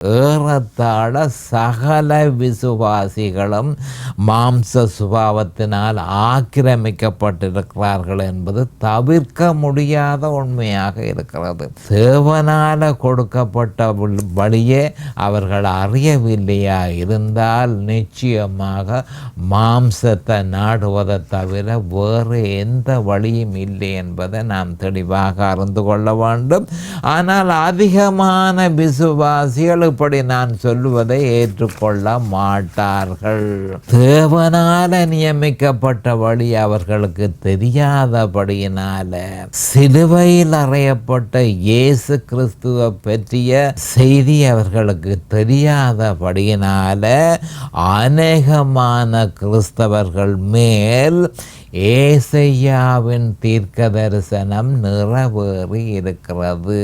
ஏறத்தாழ சகல விசுவாசிகளும் மாம்ச சுபாவத்தினால் ஆக்கிரமிக்கப்பட்டிருக்கிறார்கள் என்பது தவிர்க்க முடியாத உண்மையாக இருக்கிறது. தேவனால கொடுக்கப்பட்ட வழியே அவர்கள் அறியவில்லையா இருந்தால் நிச்சயமாக மாம்சத்தை நாடுவதை தவிர வேறு எந்த வழியும் இல்லை என்பதை நாம் தெளிவாக அறிந்து கொள்ள வேண்டும். ஆனால் அதிகமான விசுவாசிகள் இப்படி நான் சொல்லுவதை ஏற்றுக்கொள்ள மாட்டார்கள். தேவனால நியமிக்கப்பட்ட வழி அவர்களுக்கு தெரியாதபடியினால சிலுவையில் அறையப்பட்ட இயேசு கிறிஸ்துவை பற்றிய செய்தி அவர்களுக்கு தெரியாதபடியினால அநேகமான கிறிஸ்தவர்கள் மேல் ஏசையாவின் தீர்க்க தரிசனம் நிறைவேறி இருக்கிறது.